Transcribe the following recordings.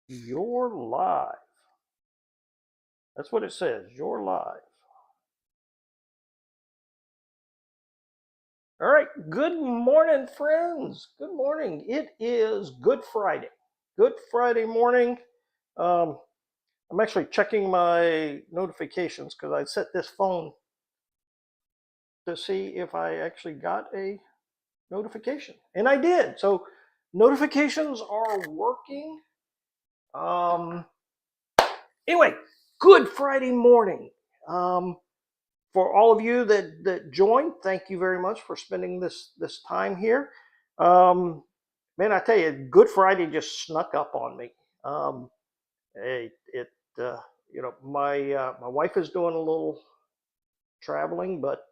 You're live. That's what it says. You're live. All right. Good morning, friends. Good morning. It is Good Friday. Good Friday morning. Um, I'm actually checking my notifications because I set this phone to see if I actually got a notification, and I did. So notifications are working. Um, anyway, Good Friday morning. Um, for all of you that joined, thank you very much for spending this time here. Man, I tell you, Good Friday just snuck up on me. It you know, my wife is doing a little traveling, but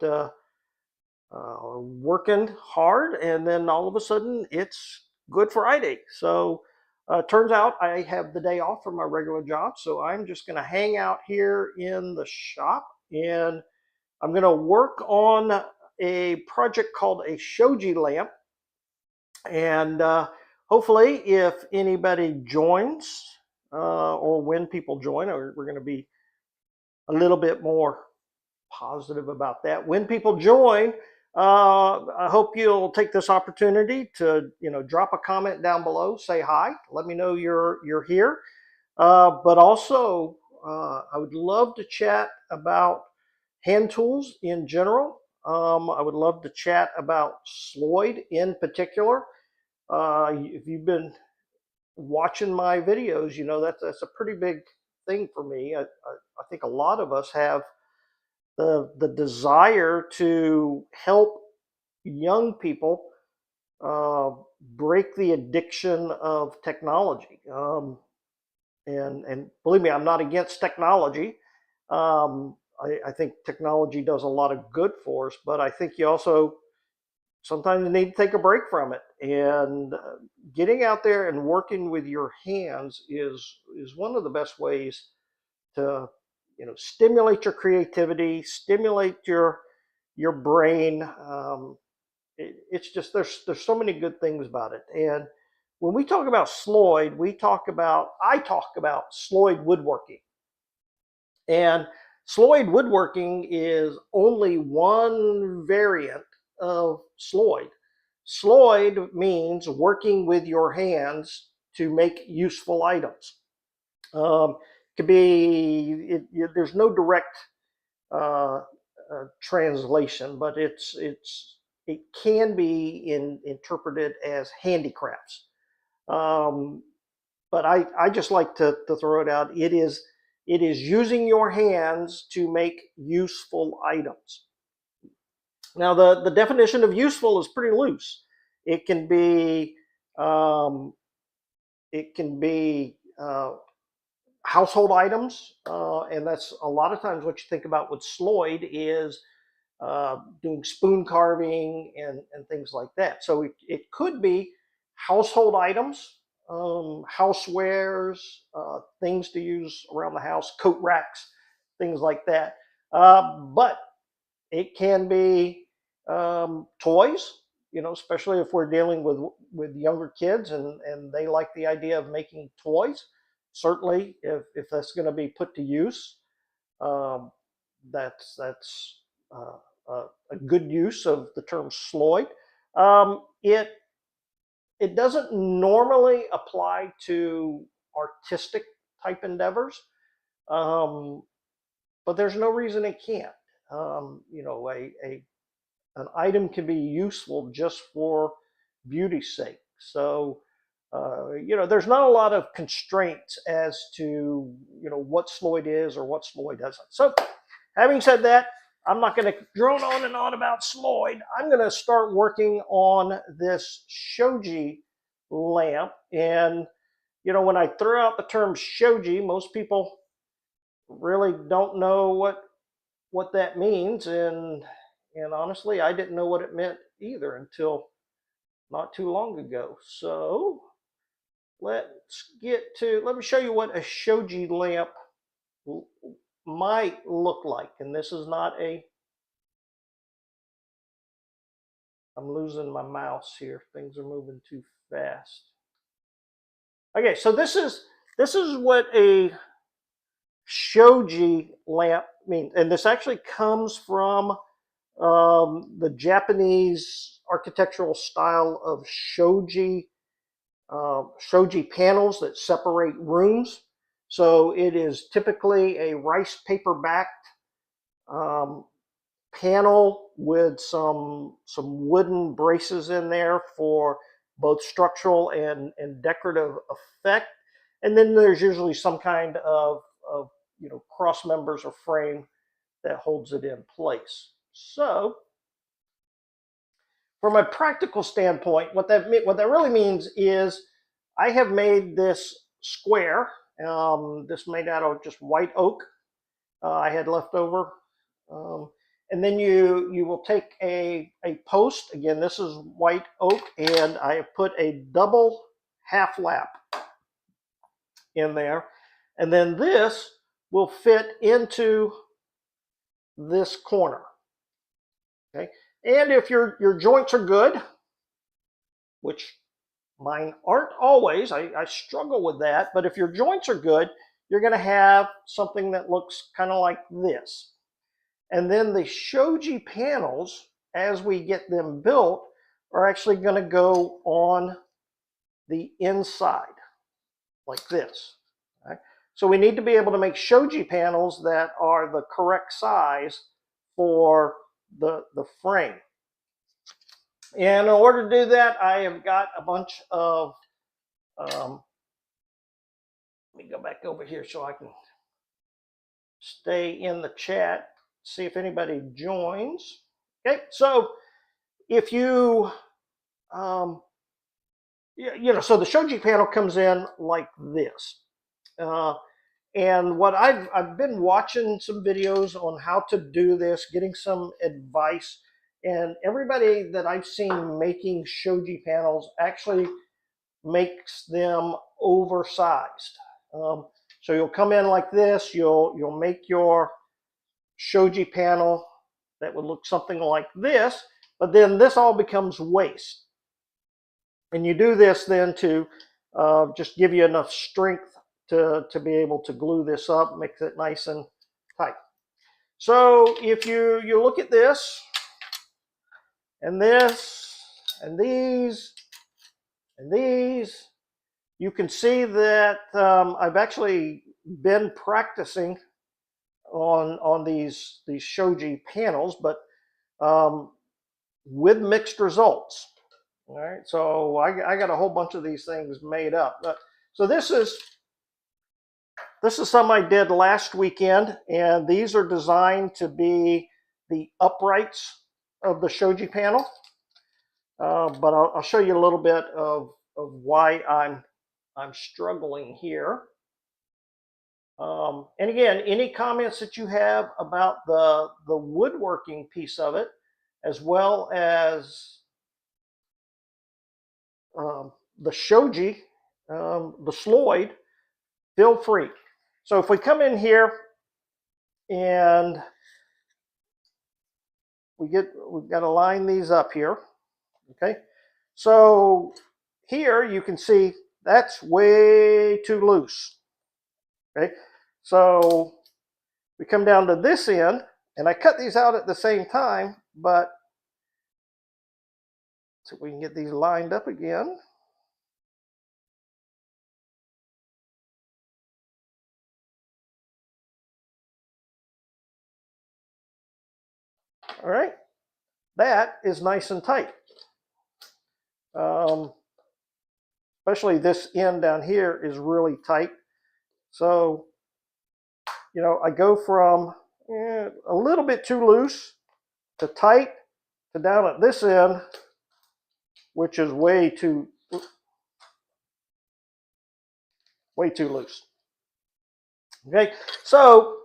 working hard, and then all of a sudden it's Good Friday. So turns out I have the day off from my regular job, so I'm just going to hang out here in the shop, and I'm going to work on a project called a Shoji lamp. And hopefully, if anybody joins, or when people join, we're going to be a little bit more positive about that. When people join, I hope you'll take this opportunity to, drop a comment down below, say hi, let me know you're here. But also, I would love to chat about hand tools in general. I would love to chat about Sloyd in particular. If you've been watching my videos, you know that's a pretty big thing for me. I think a lot of us have the desire to help young people uh, break the addiction of technology. And believe me, I'm not against technology. I think technology does a lot of good for us, but I think you also sometimes need to take a break from it. And getting out there and working with your hands is one of the best ways to stimulate your creativity, stimulate your brain. It's just there's so many good things about it. And when we talk about Sloyd, I talk about Sloyd woodworking. And Sloyd woodworking is only one variant of Sloyd. Sloyd means working with your hands to make useful items. Could be there's no direct uh, translation, but it can be interpreted as handicrafts. Um, but I just like to throw it out. It is using your hands to make useful items. Now the definition of useful is pretty loose. It can be um, it can be household items, and that's a lot of times what you think about with Sloyd is doing spoon carving and things like that. So it could be household items, housewares, things to use around the house, coat racks, things like that. But it can be toys, especially if we're dealing with younger kids and they like the idea of making toys. Certainly, if that's going to be put to use, um, that's a good use of the term Sloyd. It doesn't normally apply to artistic type endeavors, um, but there's no reason it can't. An item can be useful just for beauty's sake. So, there's not a lot of constraints as to what Sloyd is or what Sloyd doesn't. So, having said that, I'm not going to drone on and on about Sloyd. I'm going to start working on this Shoji lamp. And, when I throw out the term Shoji, most people really don't know what that means. And honestly, I didn't know what it meant either until not too long ago. So let me show you what a Shoji lamp might look like. And this is not I'm losing my mouse here. Things are moving too fast. Okay, so this is This is what a Shoji lamp means, and this actually comes from the Japanese architectural style of Shoji panels that separate rooms. So it is typically a rice paper backed um, panel with some wooden braces in there for both structural and decorative effect. And then there's usually some kind of cross members or frame that holds it in place. So from a practical standpoint, what that really means is I have made this square. This made out of just white oak. I had left over. And then you will take a post. Again, this is white oak, and I have put a double half lap in there. And then this will fit into this corner. Okay. And if your joints are good, which mine aren't always, I struggle with that, but if your joints are good, you're going to have something that looks kind of like this. And then the Shoji panels, as we get them built, are actually going to go on the inside, like this. Right? So we need to be able to make Shoji panels that are the correct size for the frame. And in order to do that, I have got a bunch of, let me go back over here so I can stay in the chat, see if anybody joins. Okay, so if you, so the Shoji panel comes in like this. And what I've been watching some videos on how to do this, getting some advice, and everybody that I've seen making Shoji panels actually makes them oversized. So you'll come in like this, you'll make your Shoji panel that would look something like this, but then this all becomes waste. And you do this then to just give you enough strength to be able to glue this up, makes it nice and tight. So if you look at this, and this, and these, and these, you can see that I've actually been practicing on these Shoji panels, but with mixed results. All right, so I got a whole bunch of these things made up. So this is some I did last weekend, and these are designed to be the uprights of the Shoji panel. But I'll show you a little bit of why I'm struggling here. And again, any comments that you have about the woodworking piece of it, as well as the Shoji, the Sloyd, feel free. So if we come in here and we've got to line these up here. Okay, so here you can see that's way too loose. Okay, so we come down to this end, and I cut these out at the same time, but so we can get these lined up again. All right, that is nice and tight. Especially this end down here is really tight. So, I go from a little bit too loose to tight to down at this end, which is way too loose. Okay, so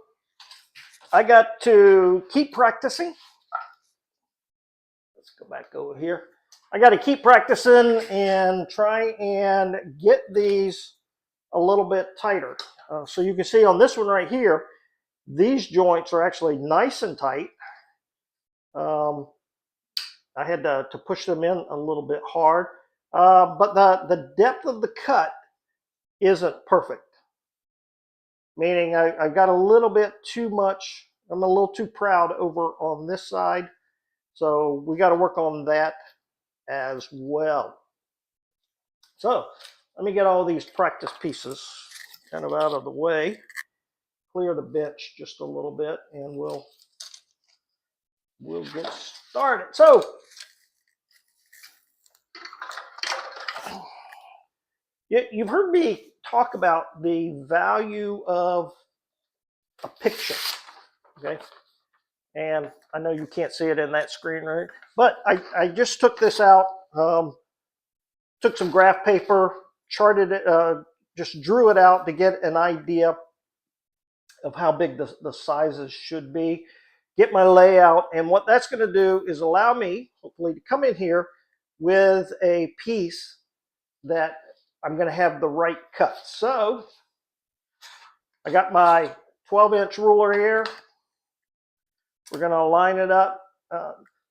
I got to keep practicing. Let's go back over here. I got to keep practicing and try and get these a little bit tighter. So you can see on this one right here, these joints are actually nice and tight. I had to push them in a little bit hard, but the depth of the cut isn't perfect. meaning I've got a little bit too much. I'm a little too proud over on this side. So we got to work on that as well. So let me get all these practice pieces kind of out of the way, clear the bench just a little bit, and we'll get started. So you've heard me talk about the value of a picture, okay? And I know you can't see it in that screen, right? But I just took this out, took some graph paper, charted it, just drew it out to get an idea of how big the sizes should be, get my layout. And what that's going to do is allow me, hopefully, to come in here with a piece that I'm going to have the right cut. So I got my 12-inch ruler here. We're going to line it up.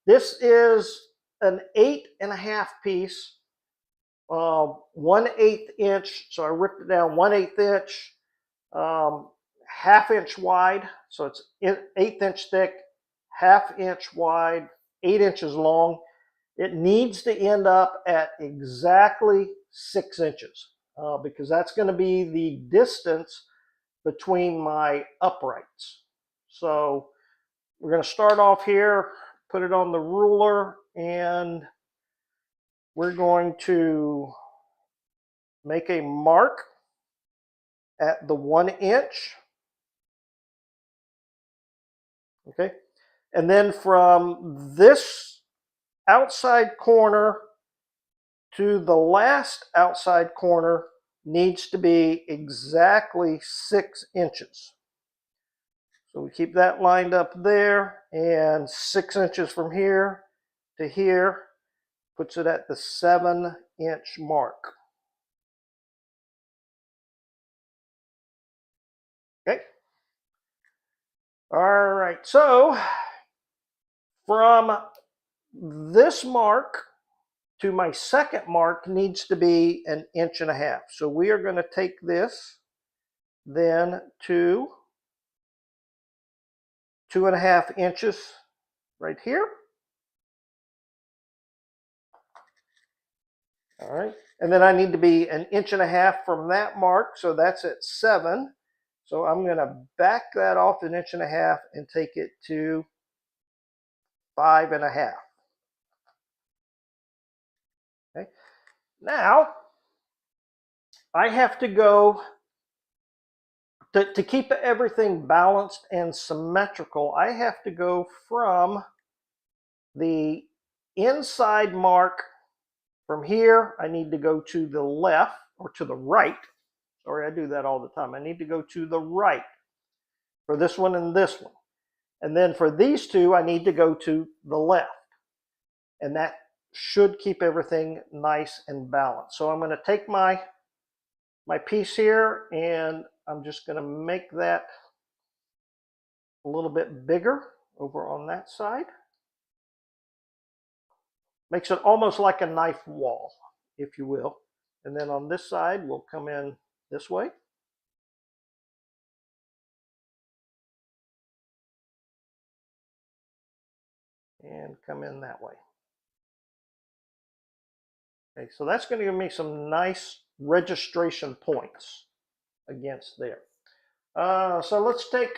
This is an 8.5 piece, 1/8 inch. So I ripped it down 1/8 inch, 1/2 inch wide. So it's 1/8 inch thick, 1/2 inch wide, 8 inches long. It needs to end up at exactly 6 inches because that's going to be the distance between my uprights. So we're going to start off here, put it on the ruler, and we're going to make a mark at the 1 inch. Okay. And then from this outside corner to the last outside corner needs to be exactly 6 inches. So we keep that lined up there, and 6 inches from here to here puts it at the 7-inch mark. Okay. All right. So from this mark to my second mark needs to be 1.5 inches. So we are going to take this then to 2.5 inches right here. All right. And then I need to be 1.5 inches from that mark. So that's at 7. So I'm going to back that off 1.5 inches and take it to 5.5. Okay. Now I have to go to keep everything balanced and symmetrical. I have to go from the inside mark. From here, I need to go to the left or to the right. Sorry, I do that all the time. I need to go to the right for this one and this one. And then for these two, I need to go to the left. And that should keep everything nice and balanced. So I'm going to take my piece here, and I'm just going to make that a little bit bigger over on that side. Makes it almost like a knife wall, if you will. And then on this side, we'll come in this way. And come in that way. Okay, so that's going to give me some nice registration points against there. So let's take,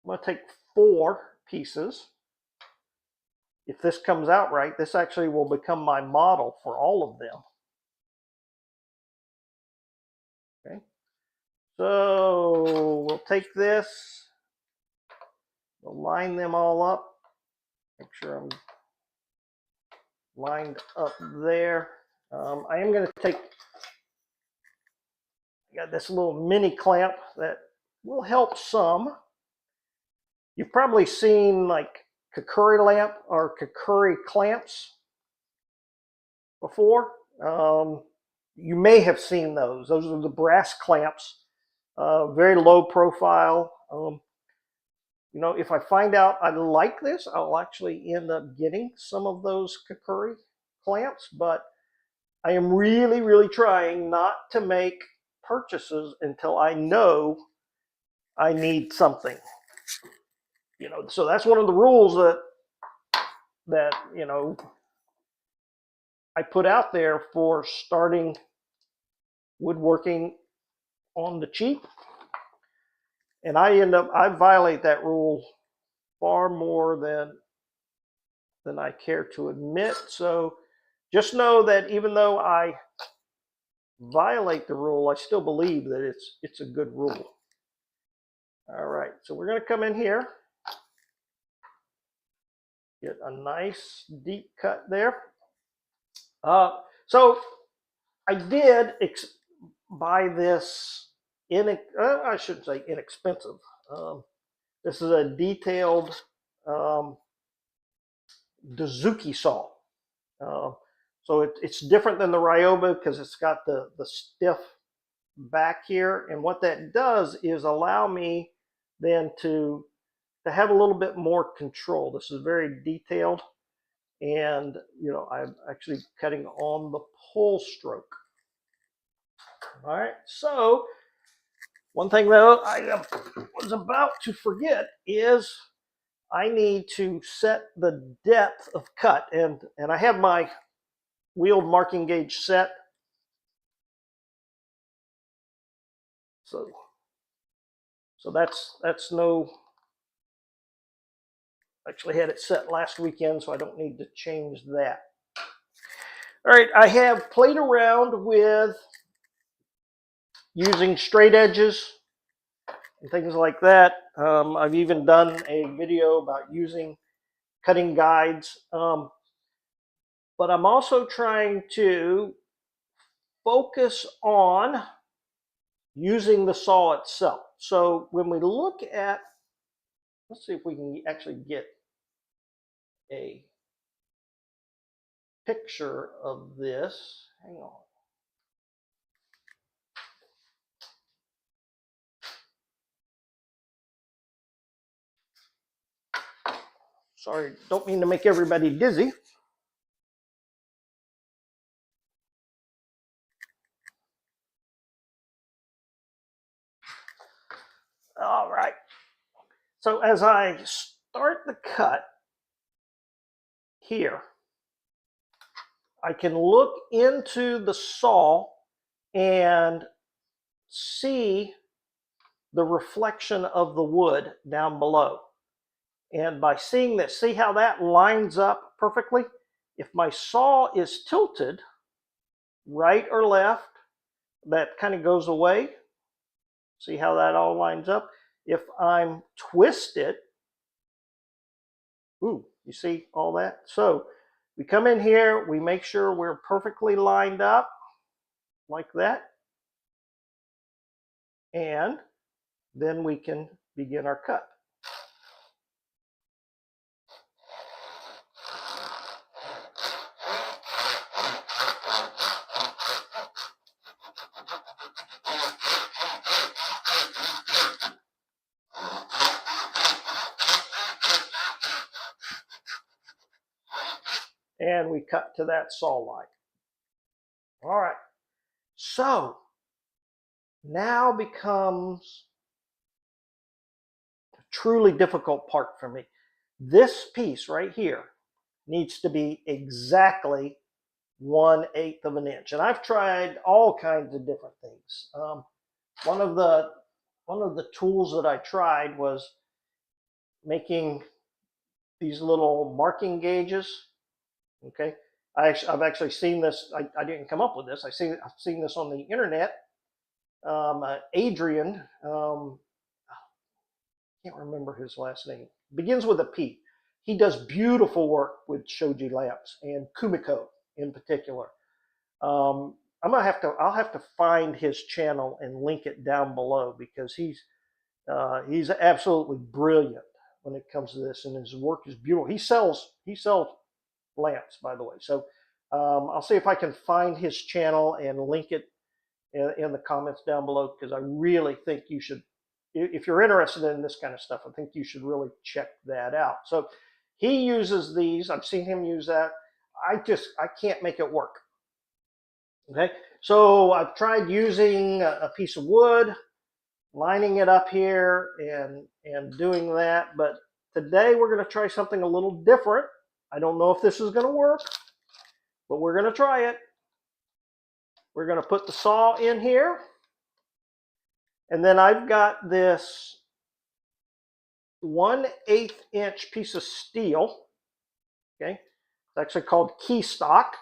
I'm going to take 4 pieces. If this comes out right, this actually will become my model for all of them. Okay, so we'll take this, we'll line them all up, make sure I'm lined up there. I am going to take, I got this little mini clamp that will help some. You've probably seen like Kukuri lamp or Kukuri clamps before. You may have seen those. Those are the brass clamps, very low profile. You know, if I find out I like this, I'll actually end up getting some of those Kukuri clamps, but I am really, really trying not to make purchases until I know I need something. So that's one of the rules that I put out there for starting woodworking on the cheap, and I violate that rule far more than I care to admit. So just know that even though I violate the rule, I still believe that it's a good rule. All right, so we're going to come in here, get a nice deep cut there. So I did buy this I shouldn't say inexpensive. This is a detailed um, Dozuki saw. Uh, so it's different than the Ryoba because it's got the stiff back here. And what that does is allow me then to have a little bit more control. This is very detailed. And, I'm actually cutting on the pull stroke. All right. So one thing that I was about to forget is I need to set the depth of cut. And I have my wheeled marking gauge set. So that's no, actually had it set last weekend, so I don't need to change that. All right, I have played around with using straight edges and things like that. I've even done a video about using cutting guides, but I'm also trying to focus on using the saw itself. So when we look at, let's see if we can actually get a picture of this. Hang on. Sorry, don't mean to make everybody dizzy. All right. So as I start the cut here, I can look into the saw and see the reflection of the wood down below. And by seeing this, see how that lines up perfectly? If my saw is tilted right or left, that kind of goes away. See how that all lines up? If I'm twisted, ooh, you see all that? So we come in here, we make sure we're perfectly lined up like that. And then we can begin our cut. And we cut to that saw line. All right. So now becomes a truly difficult part for me. This piece right here needs to be exactly 1/8 of an inch. And I've tried all kinds of different things. One of the tools that I tried was making these little marking gauges. Okay, I've actually seen this. I didn't come up with this. I've seen this on the internet. Adrian, can't remember his last name. Begins with a P. He does beautiful work with Shoji lamps and Kumiko in particular. I'll have to find his channel and link it down below because he's absolutely brilliant when it comes to this, and his work is beautiful. He sells lamps, by the way. So I'll see if I can find his channel and link it in the comments down below because I really think you should, if you're interested in this kind of stuff, I think you should really check that out. So he uses these. I've seen him use that. I can't make it work. Okay, so I've tried using a piece of wood, lining it up here and doing that, but today we're going to try something a little different. I don't know if this is going to work, but we're going to try it. We're going to put the saw in here, and then I've got this 1/8 inch piece of steel. Okay, it's actually called key stock.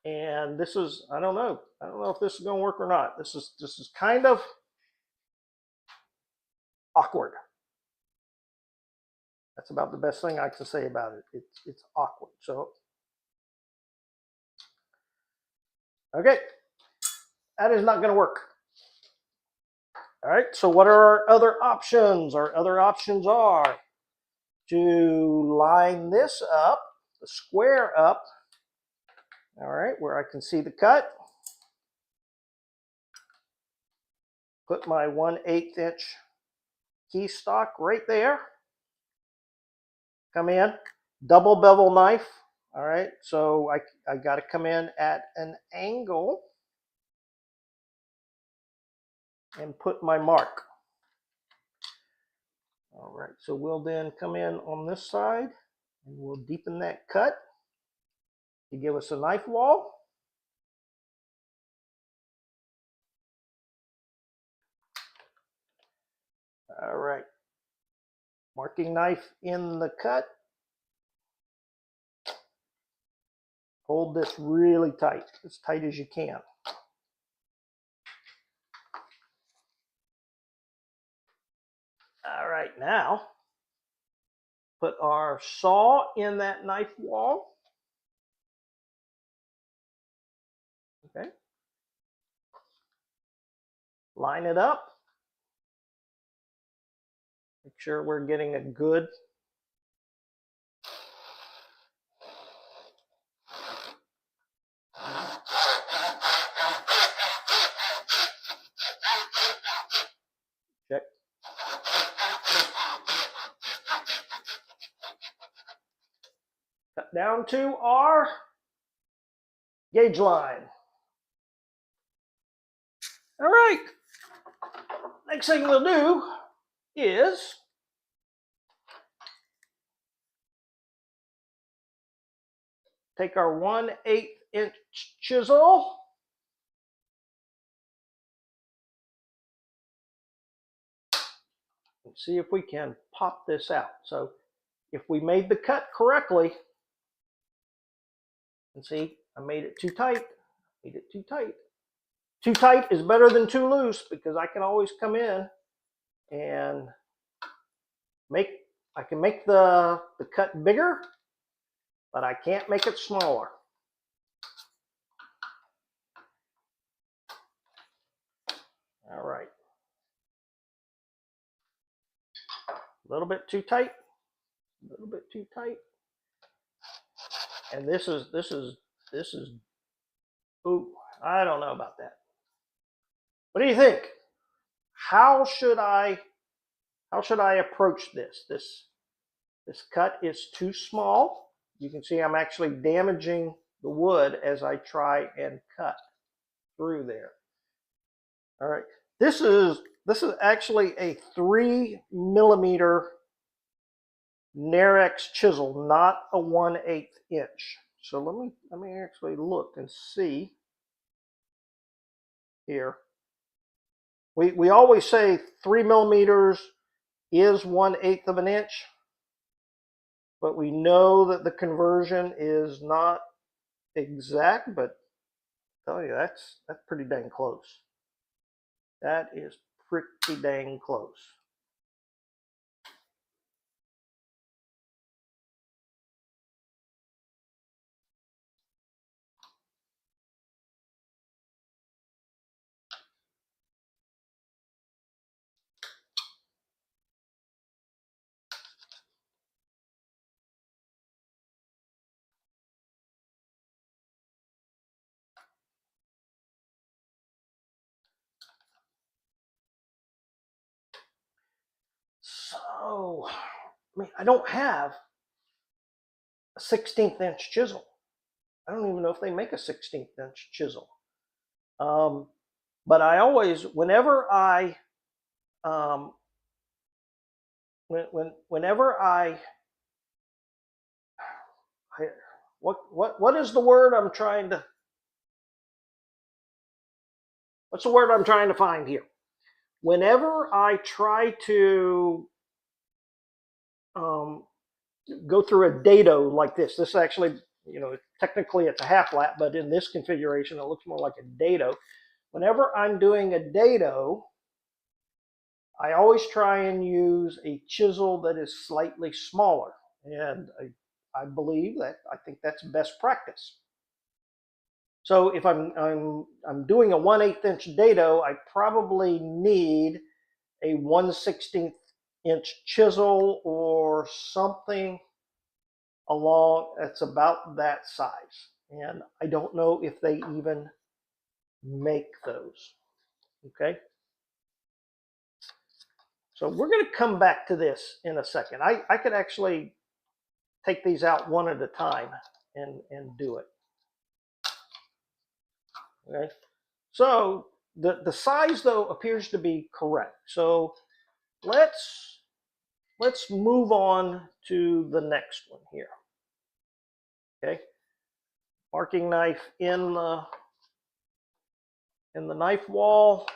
And this is, I don't know if this is going to work or not. This is kind of awkward. That's about the best thing I can say about it. It's awkward. So, okay, that is not going to work. All right, so what are our other options? Our other options are to line this up, the square up, all right, where I can see the cut. Put my 1/8 inch key stock right there. Come in, double bevel knife. All right, so I got to come in at an angle and put my mark. All right, so we'll then come in on this side and we'll deepen that cut to give us a knife wall. All right, marking knife in the cut. Hold this really tight, as tight as you can. All right, now put our saw in that knife wall. Okay. Line it up. Make sure we're getting a good check. Cut down to our gauge line. All right. Next thing we'll do is take our 1/8 inch chisel. And see if we can pop this out. So if we made the cut correctly, and see, I made it too tight. Made it too tight. Too tight is better than too loose because I can always come in and I can make the cut bigger, but I can't make it smaller. All right. A little bit too tight. A little bit too tight. And this is ooh, I don't know about that. What do you think? How should I approach this? This cut is too small. You can see I'm actually damaging the wood as I try and cut through there. All right. This is actually a 3mm Narex chisel, not a 1/8 inch. So let me actually look and see here. We always say 3mm is 1/8 of an inch, but we know that the conversion is not exact, but I'll tell you that's pretty dang close. That is pretty dang close. So, I mean, I don't have a 1/16 inch chisel. I don't even know if they make a 16th inch chisel. But I always, whenever I, um, whenever I, what is the word I'm trying to, what's the word I'm trying to find here? Whenever I try to go through a dado like this actually, technically it's a half lap, but in this configuration, it looks more like a dado. Whenever I'm doing a dado, I always try and use a chisel that is slightly smaller. And I believe that, I think that's best practice. So if I'm doing a 1/8 inch dado, I probably need a 1/16 inch chisel or something along that's about that size. And I don't know if they even make those. Okay. So we're going to come back to this in a second. I could actually take these out one at a time and do it. Okay. So the size though appears to be correct. So let's move on to the next one here. Okay. Marking knife in the knife wall.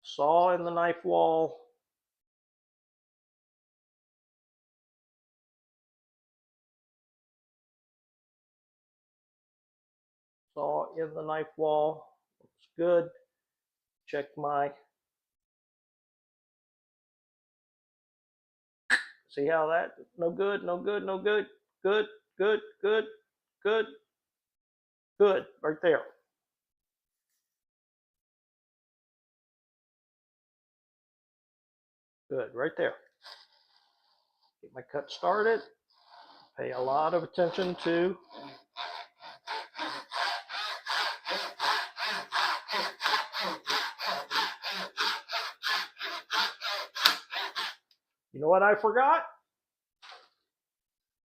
Saw in the knife wall. Saw in the knife wall. Looks good. Check my. See how that? No good, no good, no good. Good, good, good, good, good. Right there. Good, right there. Get my cut started. Pay a lot of attention to you know what I forgot?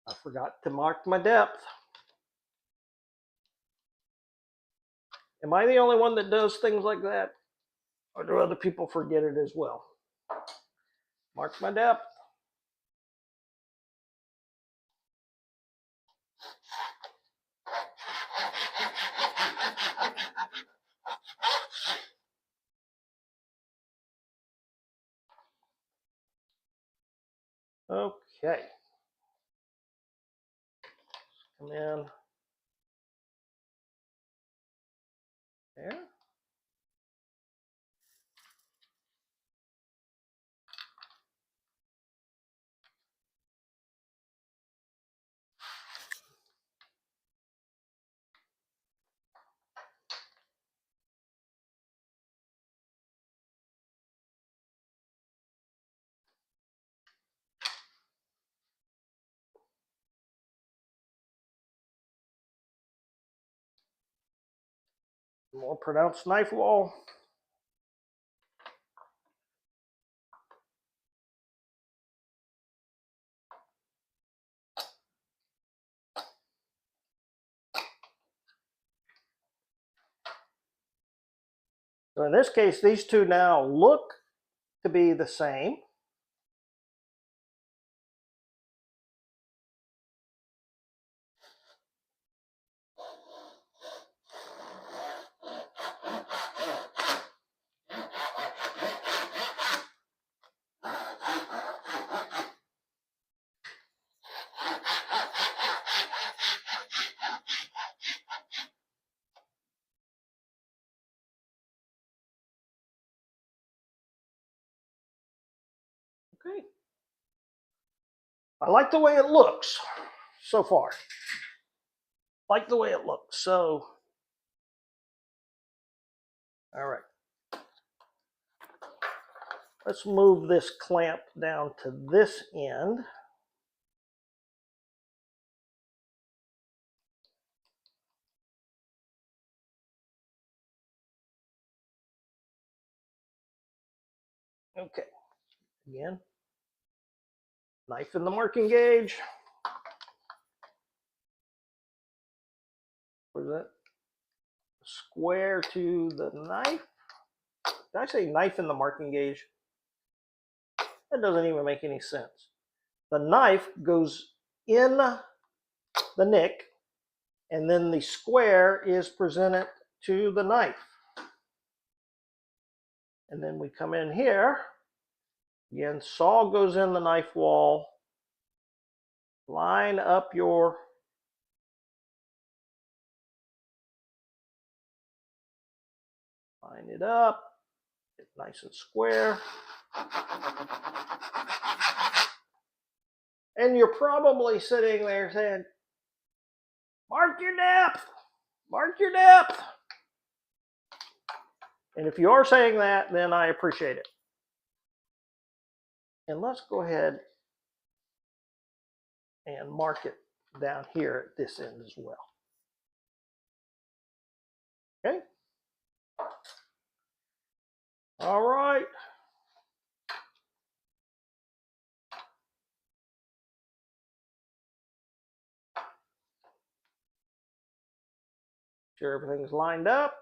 I forgot to mark my depth. Am I the only one that does things like that? Or do other people forget it as well? Mark my depth. Okay. Come in there. More pronounced knife wall. So in this case, these two now look to be the same. Okay. I like the way it looks so far. Like the way it looks. So, all right. Let's move this clamp down to this end. Okay, again, knife in the marking gauge. Where's that? Square to the knife. Did I say knife in the marking gauge? That doesn't even make any sense. The knife goes in the nick, and then the square is presented to the knife. And then we come in here. Again, saw goes in the knife wall. Line up your line it up, get nice and square. And you're probably sitting there saying, mark your depth, mark your depth. And if you are saying that, then I appreciate it. And let's go ahead and mark it down here at this end as well. Okay. All right. Sure everything's lined up.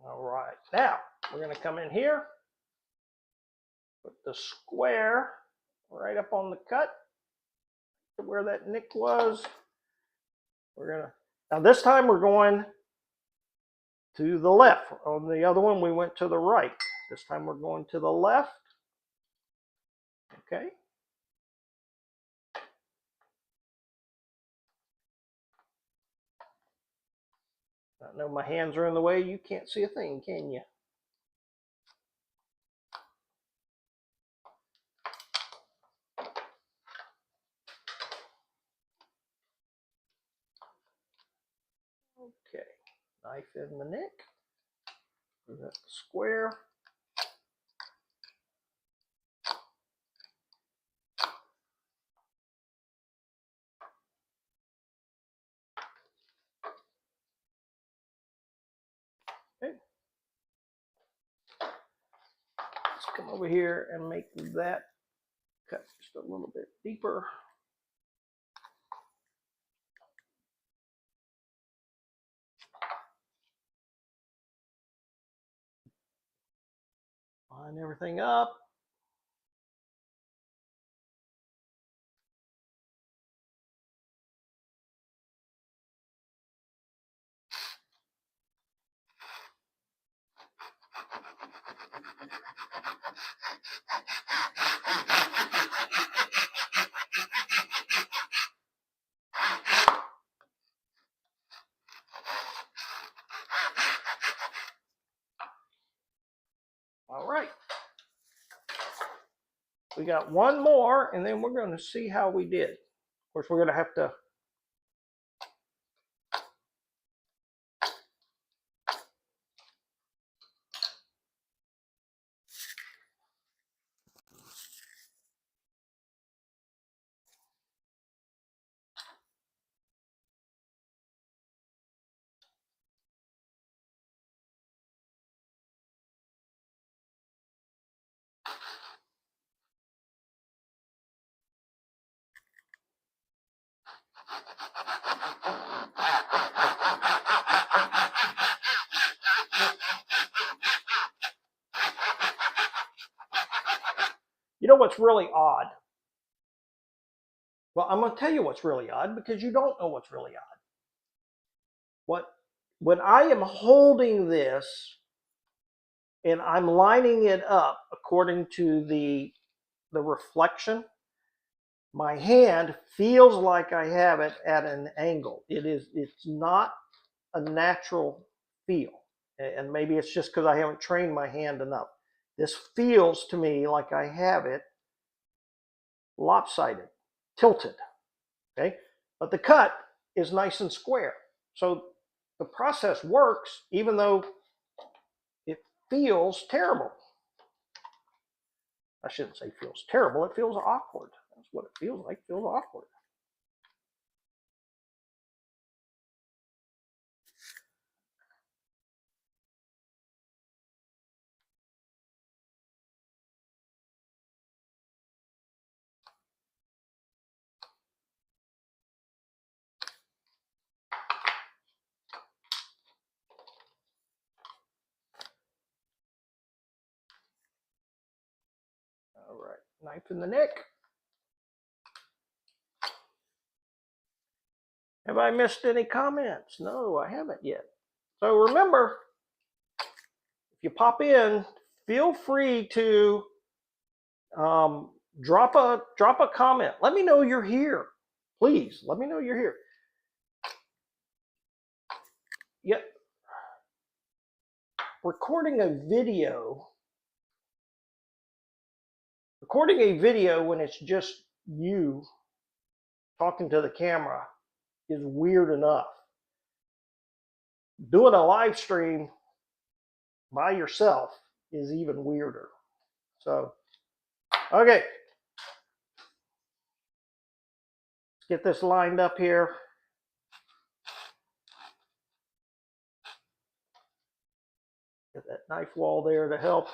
All right, now we're going to come in here, put the square right up on the cut to where that nick was. We're going to, now this time we're going to the left. On the other one, we went to the right. This time we're going to the left. Okay. I know my hands are in the way. You can't see a thing, can you? Okay. Knife in the nick. We've got the square. Okay. Let's come over here and make that cut just a little bit deeper. Line everything up. All right. We got one more, and then we're going to see how we did. Of course, we're going to have to you know what's really odd? Well, I'm going to tell you what's really odd because you don't know what's really odd. When I am holding this and I'm lining it up according to the reflection, my hand feels like I have it at an angle. It's not a natural feel. And maybe it's just because I haven't trained my hand enough. This feels to me like I have it lopsided, tilted, okay? But the cut is nice and square. So the process works even though it feels terrible. I shouldn't say feels terrible, it feels awkward. That's what it feels like, it feels awkward. All right, knife in the neck. Have I missed any comments? No, I haven't yet. So remember, if you pop in, feel free to drop a comment. Let me know you're here. Please, let me know you're here. Yep. Recording a video when it's just you talking to the camera is weird enough. Doing a live stream by yourself is even weirder. So, okay. Let's get this lined up here. Get that knife wall there to help.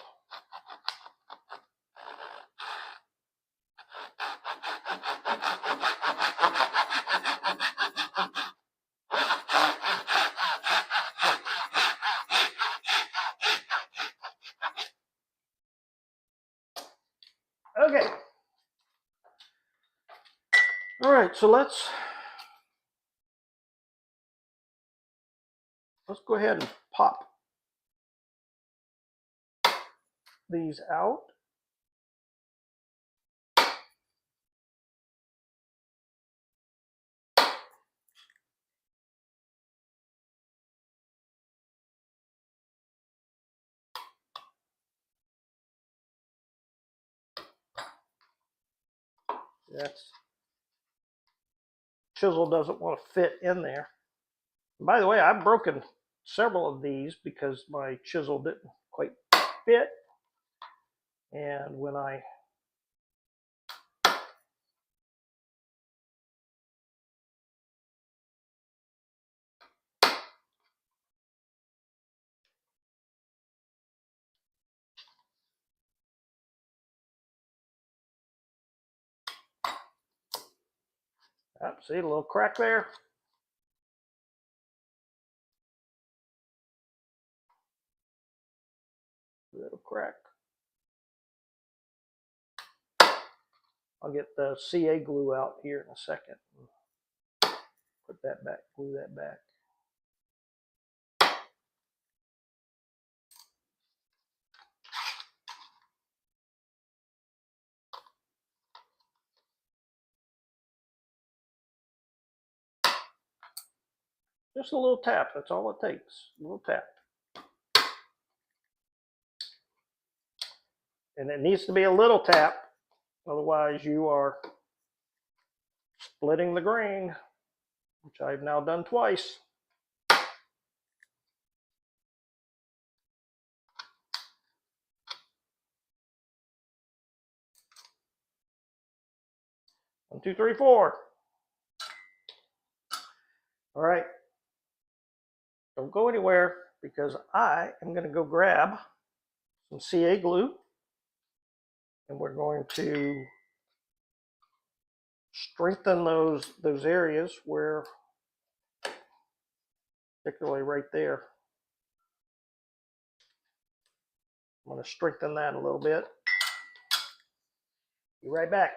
Okay. All right, so let's go ahead and pop these out. That's chisel doesn't want to fit in there. And by the way, I've broken several of these because my chisel didn't quite fit. And when I see a little crack there. Little crack. I'll get the CA glue out here in a second. Put that back, glue that back. Just a little tap, that's all it takes. A little tap. And it needs to be a little tap, otherwise you are splitting the grain, which I've now done twice. One, two, three, four. All right. Don't go anywhere because I am going to go grab some CA glue and we're going to strengthen those areas where, particularly right there. I'm going to strengthen that a little bit. Be right back.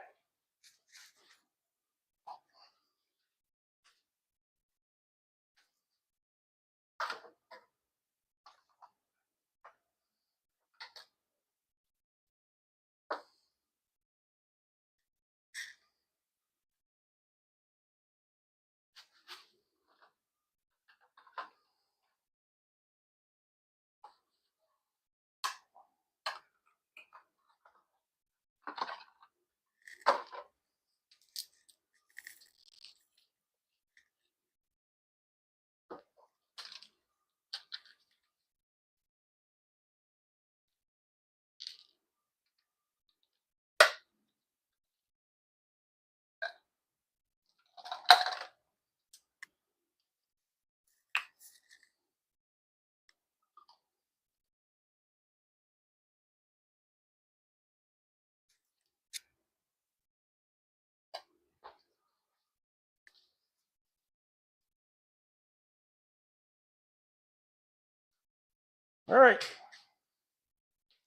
All right.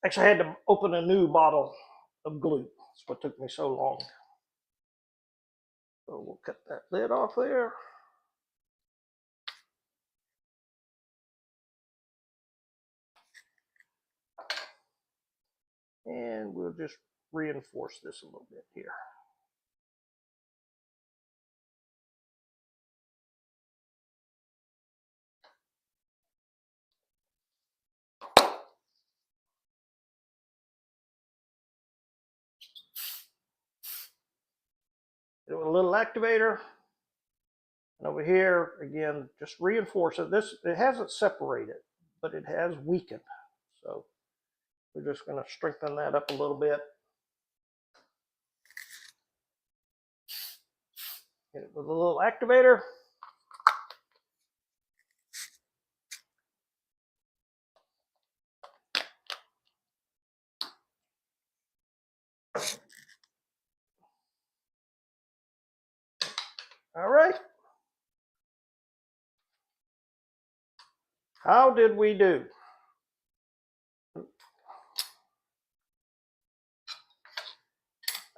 Actually, I had to open a new bottle of glue. That's what took me so long. So we'll cut that lid off there. And we'll just reinforce this a little bit here. With a little activator. And over here, again, just reinforce it. It hasn't separated, but it has weakened. So we're just going to strengthen that up a little bit. Hit it with a little activator. All right. How did we do?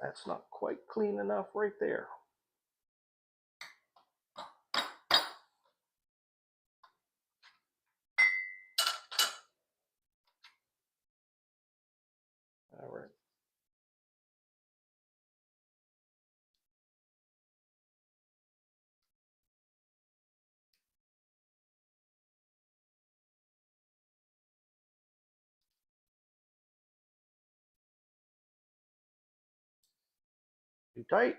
That's not quite clean enough right there. All right. Too tight.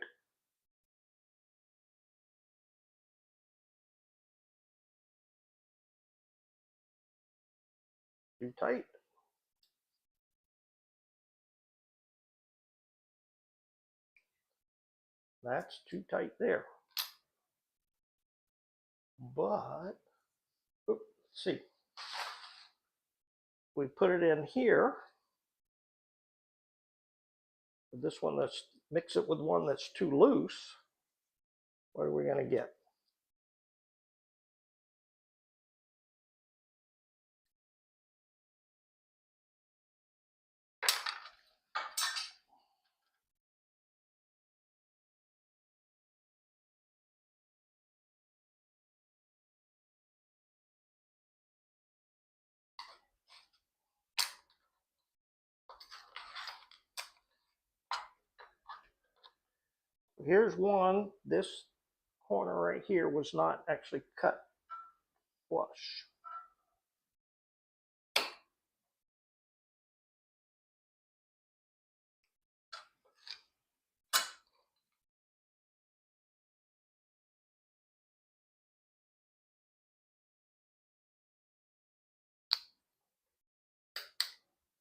Too tight. That's too tight there. But, let's see. We put it in here. This one mix it with one that's too loose. What are we going to get? Here's one. This corner right here was not actually cut flush.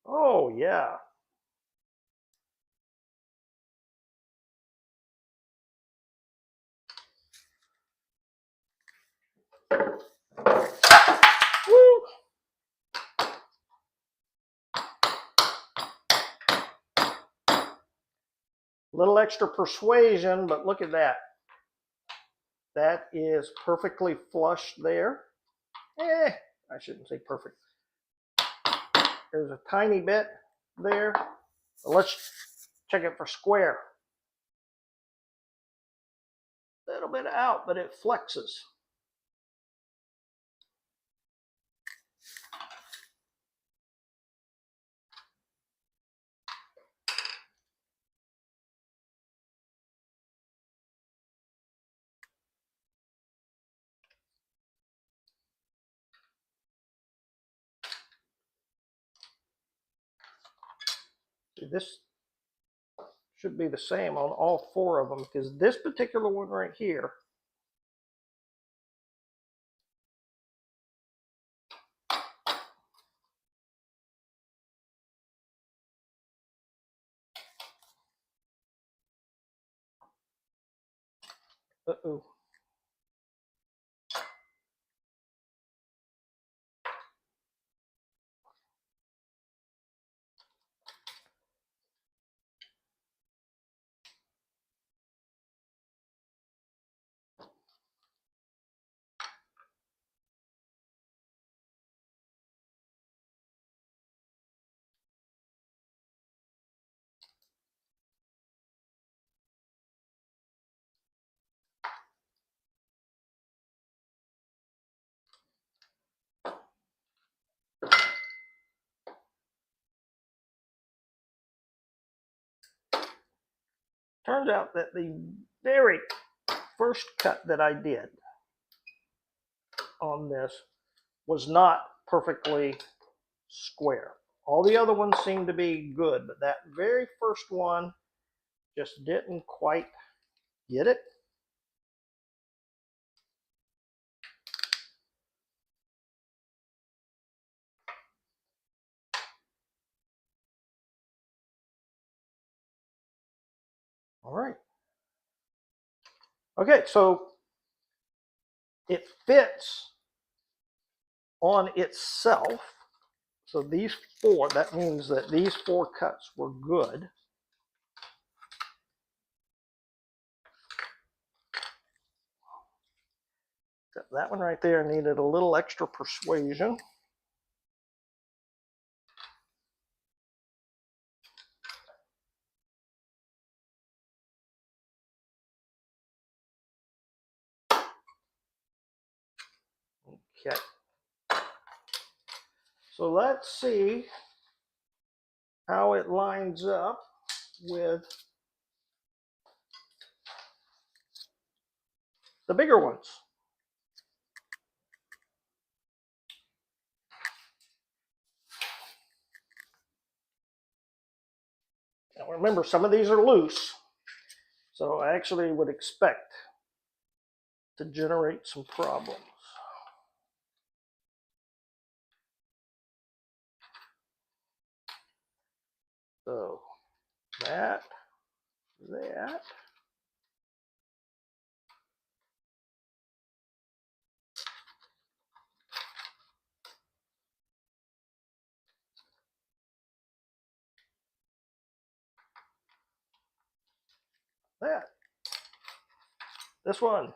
Oh, yeah. Woo. Little extra persuasion, but look at that. That is perfectly flush there. I shouldn't say perfect. There's a tiny bit there. But let's check it for square. A little bit out, but it flexes. This should be the same on all four of them, because this particular one right here, uh-oh. turns out that the very first cut that I did on this was not perfectly square. All the other ones seemed to be good, but that very first one just didn't quite get it. All right. Okay, so it fits on itself. So these four, that means that these four cuts were good. That one right there needed a little extra persuasion. Okay. So let's see how it lines up with the bigger ones. Now remember, some of these are loose, so I actually would expect to generate some problems. So that. This one.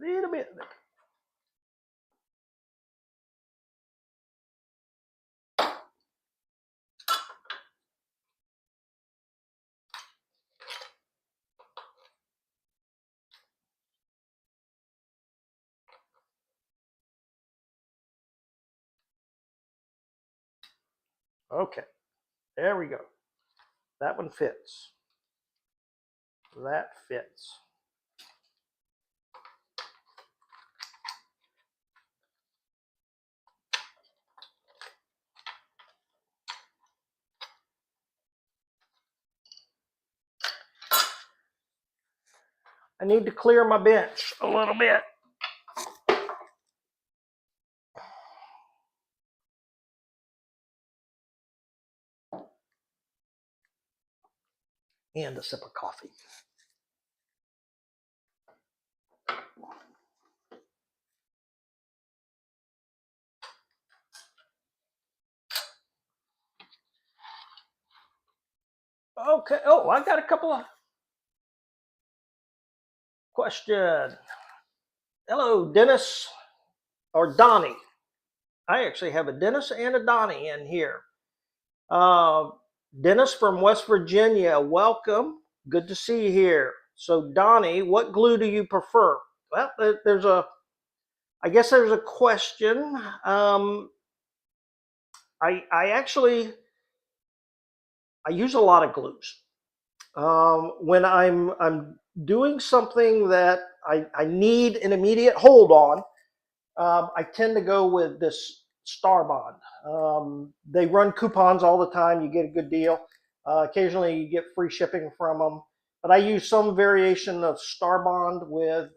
Little bit. Okay, there we go. That one fits. That fits. I need to clear my bench a little bit. And a sip of coffee. Okay. Oh, I got a couple of questions. Hello, Dennis or Donnie. I actually have a Dennis and a Donnie in here. Dennis from West Virginia, welcome. Good to see you here. So, Donnie, what glue do you prefer? Well, I guess there's a question. I use a lot of glues. When I'm doing something that I need an immediate hold on, I tend to go with this Star Bond. They run coupons all the time. You get a good deal. Occasionally you get free shipping from them. But I use some variation of Star Bond with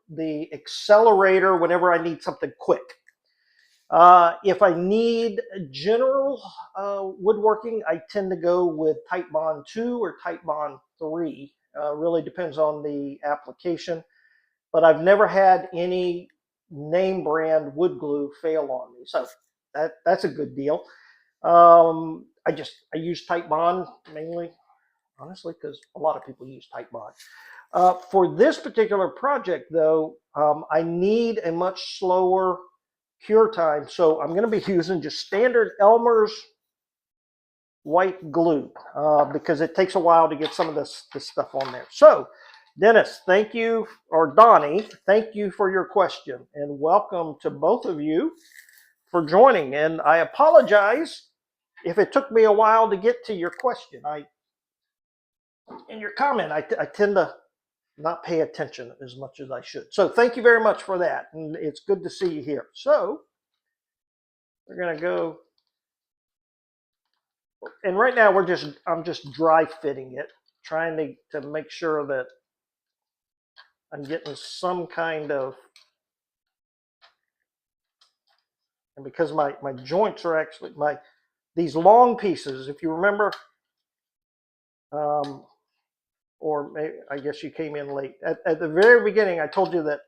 the accelerator whenever I need something quick. If I need general woodworking, I tend to go with Type Bond 2 or Type Bond 3. Really depends on the application. But I've never had any name brand wood glue fail on me. So that's a good deal. I use Type Bond mainly, honestly, because a lot of people use Type Bond. For this particular project, though, I need a much slower cure time, so I'm going to be using just standard Elmer's white glue because it takes a while to get some of this stuff on there. So, Dennis, thank you, or Donnie, thank you for your question, and welcome to both of you for joining. And I apologize if it took me a while to get to your question. In your comment, I tend to not pay attention as much as I should. So thank you very much for that, and it's good to see you here. So we're gonna go, and right now I'm just dry fitting it, trying to make sure that I'm getting some kind of, and because my joints are actually these long pieces, if you remember, or maybe, I guess you came in late. At the very beginning, I told you that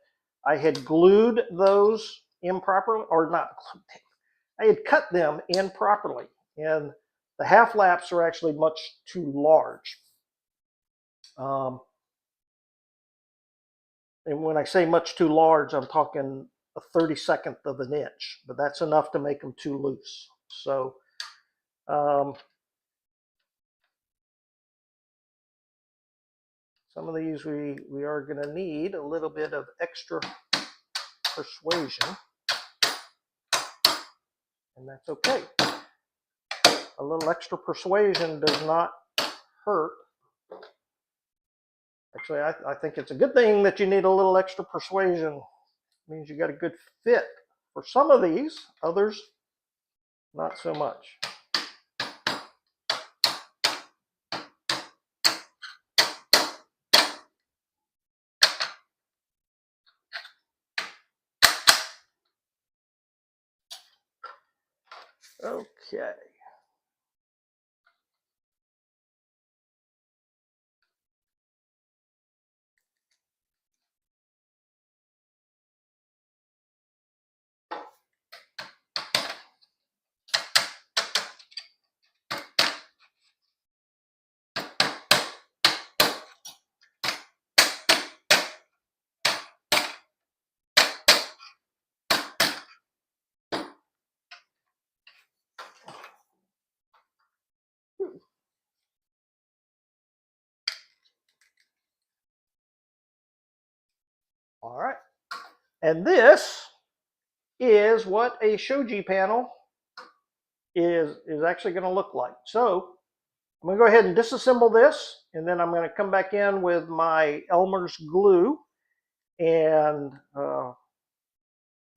I had glued those improperly, or not, I had cut them improperly, and the half laps are actually much too large. And when I say much too large, I'm talking a 32nd of an inch, but that's enough to make them too loose. So some of these we are going to need a little bit of extra persuasion, and that's okay. A little extra persuasion does not hurt. Actually, I think it's a good thing that you need a little extra persuasion. It means you got a good fit for some of these, others not so much. Okay. All right. And this is what a Shoji panel is actually going to look like. So I'm going to go ahead and disassemble this, and then I'm going to come back in with my Elmer's glue and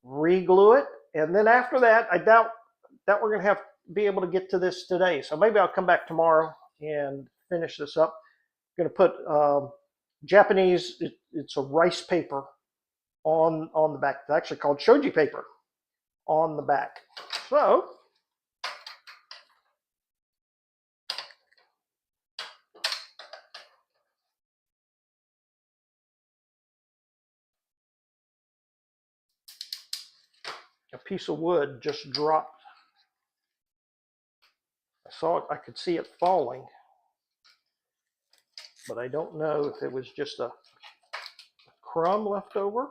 re-glue it. And then after that, I doubt that we're going to be able to get to this today. So maybe I'll come back tomorrow and finish this up. I'm going to put Japanese, it's a rice paper on the back. It's actually called Shoji paper on the back. So a piece of wood just dropped. I saw it, I could see it falling, but I don't know if it was just a crumb left over.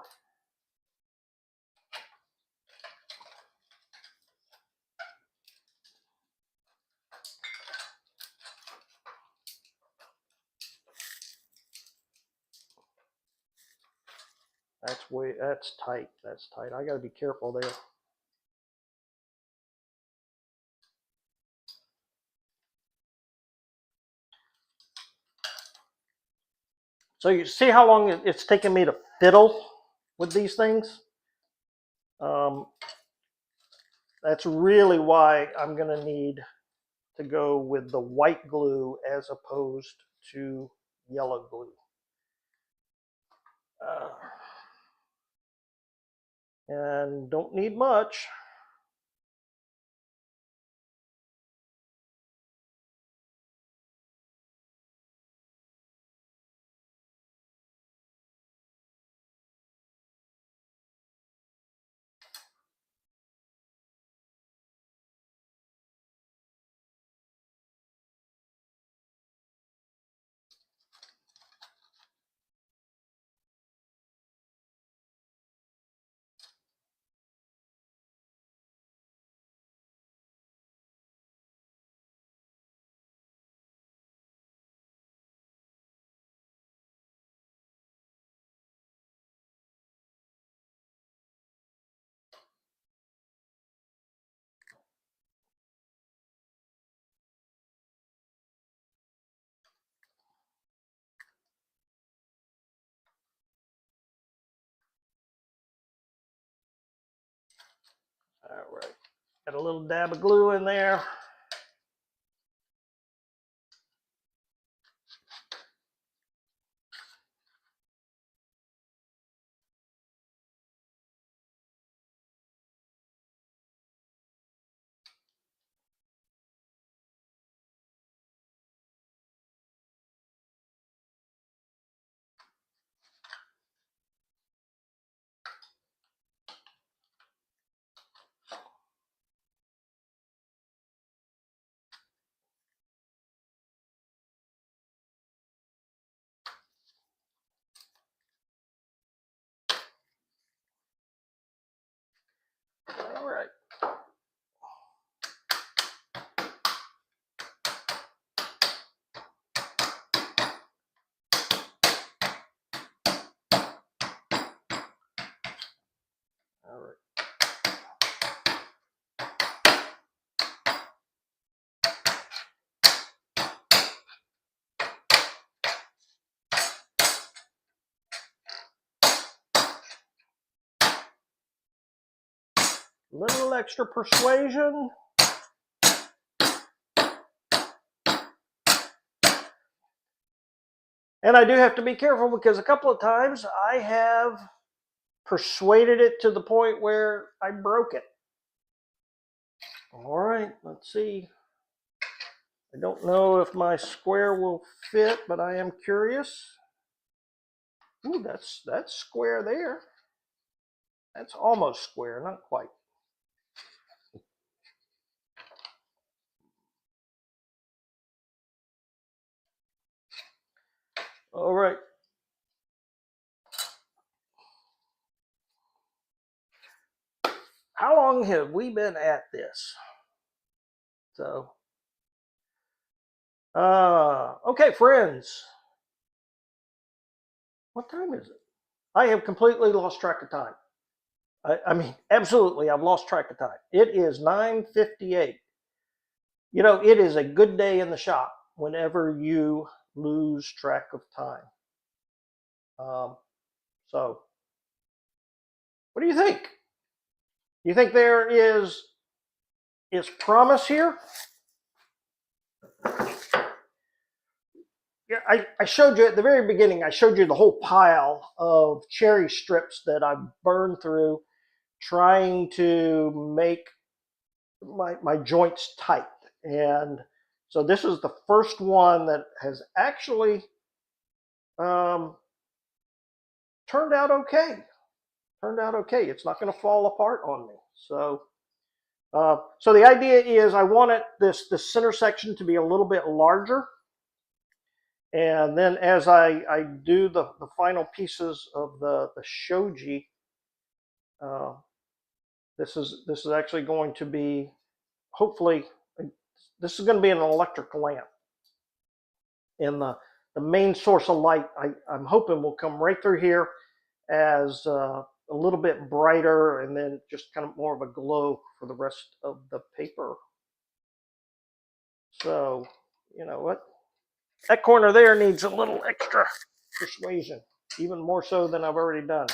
That's tight. That's tight. I got to be careful there. So you see how long it's taken me to fiddle with these things? That's really why I'm going to need to go with the white glue as opposed to yellow glue. And don't need much. All right, got a little dab of glue in there. All right. All right. Little extra persuasion. And I do have to be careful because a couple of times I have persuaded it to the point where I broke it. All right, let's see. I don't know if my square will fit, but I am curious. Ooh, that's square there. That's almost square, not quite. All right. How long have we been at this? So, okay, friends. What time is it? I have completely lost track of time. I mean, absolutely, I've lost track of time. It is 9:58. You know, it is a good day in the shop whenever you lose track of time. So, what do you think? You think there is promise here? Yeah, I showed you at the very beginning, I showed you the whole pile of cherry strips that I've burned through trying to make my joints tight. And so this is the first one that has actually turned out okay. Turned out okay. It's not going to fall apart on me. So so the idea is I wanted this center section to be a little bit larger. And then as I do the final pieces of the Shoji, this is actually going to be, hopefully, this is going to be an electric lamp. And the main source of light, I'm hoping will come right through here as a little bit brighter and then just kind of more of a glow for the rest of the paper. So, you know what? That corner there needs a little extra persuasion, even more so than I've already done.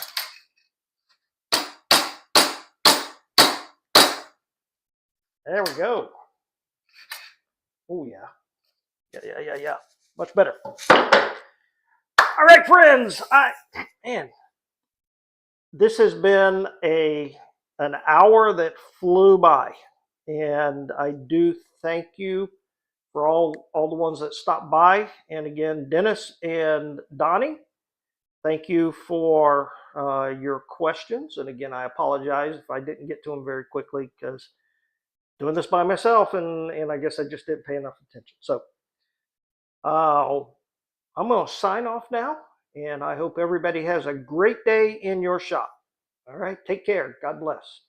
There we go. Oh, yeah. Yeah. Much better. All right, friends. Man, this has been an hour that flew by. And I do thank you for all the ones that stopped by. And again, Dennis and Donnie, thank you for your questions. And again, I apologize if I didn't get to them very quickly because doing this by myself, and I guess I just didn't pay enough attention. So I'm going to sign off now, and I hope everybody has a great day in your shop. All right, take care. God bless.